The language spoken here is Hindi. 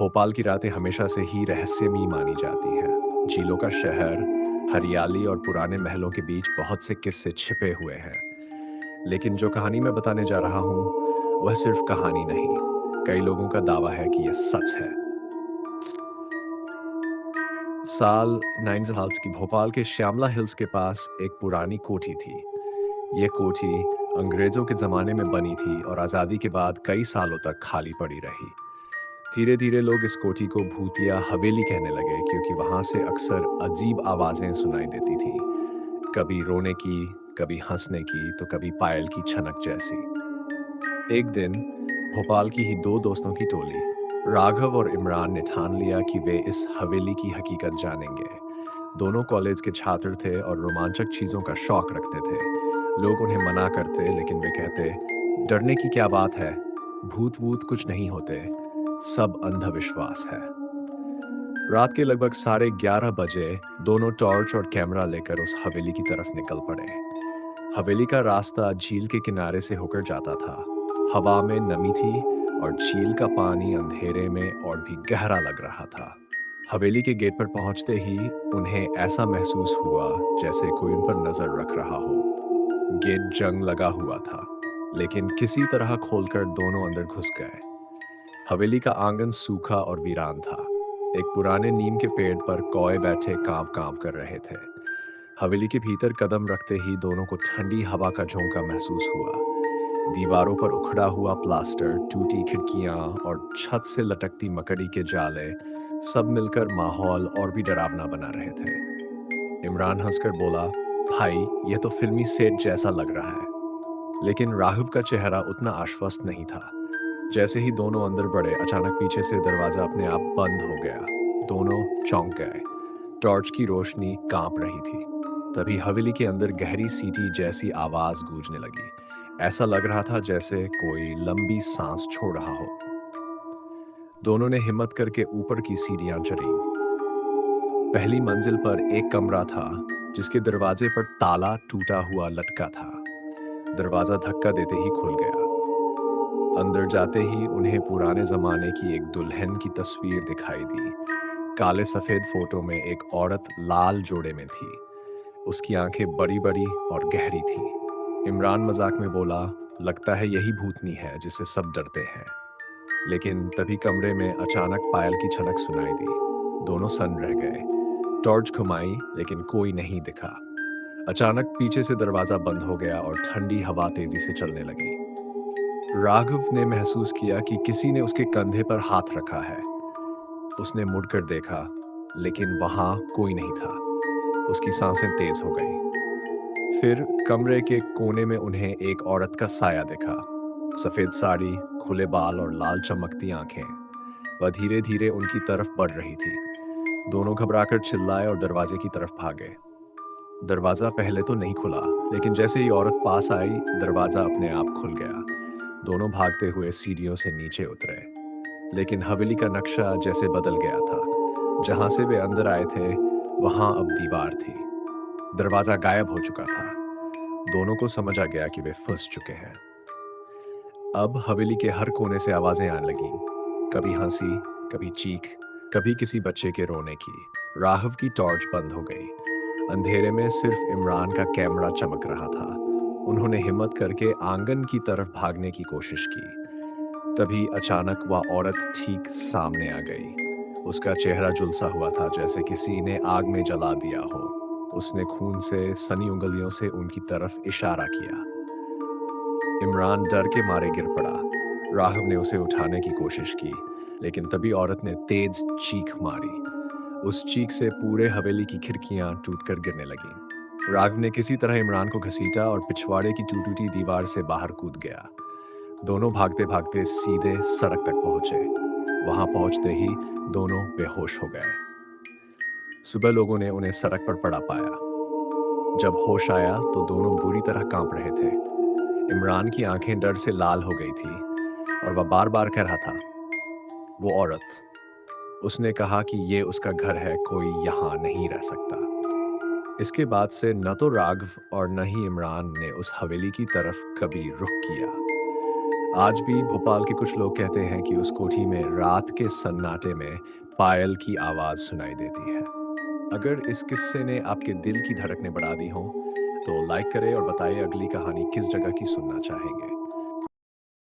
भोपाल की रातें हमेशा से ही रहस्यमयी मानी जाती हैं। झीलों का शहर, हरियाली और पुराने महलों के बीच बहुत से किस्से छिपे हुए हैं। लेकिन जो कहानी मैं बताने जा रहा हूँ, वह सिर्फ कहानी नहीं, कई लोगों का दावा है कि यह सच है। साल 9 हाल्स की भोपाल के श्यामला हिल्स के पास एक पुरानी कोठी थी। ये कोठी अंग्रेजों के ज़माने में बनी थी और आज़ादी के बाद कई सालों तक खाली पड़ी रही। धीरे धीरे लोग इस कोठी को भूतिया हवेली कहने लगे क्योंकि वहां से अक्सर अजीब आवाजें सुनाई देती थी। कभी रोने की, कभी हंसने की, तो कभी पायल की छनक जैसी। एक दिन भोपाल की ही दो दोस्तों की टोली, राघव और इमरान, ने ठान लिया कि वे इस हवेली की हकीकत जानेंगे। दोनों कॉलेज के छात्र थे और रोमांचक चीजों का शौक रखते थे। लोग उन्हें मना करते लेकिन वे कहते, डरने की क्या बात है, भूत वूत कुछ नहीं होते, सब अंधविश्वास है। रात के लगभग 11:30 बजे दोनों टॉर्च और कैमरा लेकर उस हवेली की तरफ निकल पड़े। हवेली का रास्ता झील के किनारे से होकर जाता था। हवा में नमी थी और झील का पानी अंधेरे में और भी गहरा लग रहा था। हवेली के गेट पर पहुंचते ही उन्हें ऐसा महसूस हुआ जैसे कोई उन पर नजर रख रहा हो। गेट जंग लगा हुआ था, लेकिन किसी तरह खोलकर दोनों अंदर घुस गए। हवेली का आंगन सूखा और वीरान था। एक पुराने नीम के पेड़ पर कौए बैठे कांव कांव कर रहे थे। हवेली के भीतर कदम रखते ही दोनों को ठंडी हवा का झोंका महसूस हुआ। दीवारों पर उखड़ा हुआ प्लास्टर, टूटी खिड़कियां और छत से लटकती मकड़ी के जाले सब मिलकर माहौल और भी डरावना बना रहे थे। इमरान हंसकर बोला, भाई ये तो फिल्मी सेट जैसा लग रहा है। लेकिन राघव का चेहरा उतना आश्वस्त नहीं था। जैसे ही दोनों अंदर बढ़े, अचानक पीछे से दरवाजा अपने आप बंद हो गया। दोनों चौंक गए। टॉर्च की रोशनी कांप रही थी। तभी हवेली के अंदर गहरी सीटी जैसी आवाज गूंजने लगी। ऐसा लग रहा था जैसे कोई लंबी सांस छोड़ रहा हो। दोनों ने हिम्मत करके ऊपर की सीढ़ियां चढ़ी। पहली मंजिल पर एक कमरा था जिसके दरवाजे पर ताला टूटा हुआ लटका था। दरवाजा धक्का देते ही खुल गया। अंदर जाते ही उन्हें पुराने जमाने की एक दुल्हन की तस्वीर दिखाई दी। काले सफेद फोटो में एक औरत लाल जोड़े में थी। उसकी आंखें बड़ी बड़ी और गहरी थी। इमरान मजाक में बोला, लगता है यही भूतनी है जिससे सब डरते हैं। लेकिन तभी कमरे में अचानक पायल की छनक सुनाई दी। दोनों सन्न रह गए। टॉर्च घुमाई लेकिन कोई नहीं दिखा। अचानक पीछे से दरवाजा बंद हो गया और ठंडी हवा तेजी से चलने लगी। राघव ने महसूस किया कि किसी ने उसके कंधे पर हाथ रखा है। उसने मुड़कर देखा, लेकिन वहां कोई नहीं था। उसकी सांसें तेज हो गईं। फिर कमरे के कोने में उन्हें एक औरत का साया दिखा। सफेद साड़ी, खुले बाल और लाल चमकती आंखें। वह धीरे धीरे उनकी तरफ बढ़ रही थी। दोनों घबराकर चिल्लाए और दरवाजे की तरफ भागे। दरवाजा पहले तो नहीं खुला, लेकिन जैसे ही औरत पास आई, दरवाजा अपने आप खुल गया। दोनों भागते हुए सीढ़ियों से नीचे उतरे। लेकिन हवेली का नक्शा जैसे बदल गया था। जहां से वे अंदर आए थे, वहां अब दीवार थी। दरवाजा गायब हो चुका था। दोनों को समझ आ गया कि वे फंस चुके हैं। अब हवेली के हर कोने से आवाजें आने लगीं। कभी हंसी, कभी चीख, कभी किसी बच्चे के रोने की। राघव की टॉर्च बंद हो गई। अंधेरे में सिर्फ इमरान का कैमरा चमक रहा था। उन्होंने हिम्मत करके आंगन की तरफ भागने की कोशिश की। तभी अचानक वह औरत ठीक सामने आ गई। उसका चेहरा झुलसा हुआ था जैसे किसी ने आग में जला दिया हो। उसने खून से सनी उंगलियों से उनकी तरफ इशारा किया। इमरान डर के मारे गिर पड़ा। राघव ने उसे उठाने की कोशिश की, लेकिन तभी औरत ने तेज चीख मारी। उस चीख से पूरे हवेली की खिड़कियां टूटकर गिरने लगीं। राघव ने किसी तरह इमरान को घसीटा और पिछवाड़े की टूटी दीवार से बाहर कूद गया। दोनों भागते भागते सीधे सड़क तक पहुंचे। वहां पहुंचते ही दोनों बेहोश हो गए। सुबह लोगों ने उन्हें सड़क पर पड़ा पाया। जब होश आया तो दोनों बुरी तरह कांप रहे थे। इमरान की आंखें डर से लाल हो गई थी और वह बार बार कह रहा था, वो औरत। उसने कहा कि ये उसका घर है, कोई यहाँ नहीं रह सकता। इसके बाद से न तो राघव और न ही इमरान ने उस हवेली की तरफ कभी रुख किया। आज भी भोपाल के कुछ लोग कहते हैं कि उस कोठी में रात के सन्नाटे में पायल की आवाज़ सुनाई देती है। अगर इस किस्से ने आपके दिल की धड़कनें बढ़ा दी हों, तो लाइक करें और बताएं अगली कहानी किस जगह की सुनना चाहेंगे।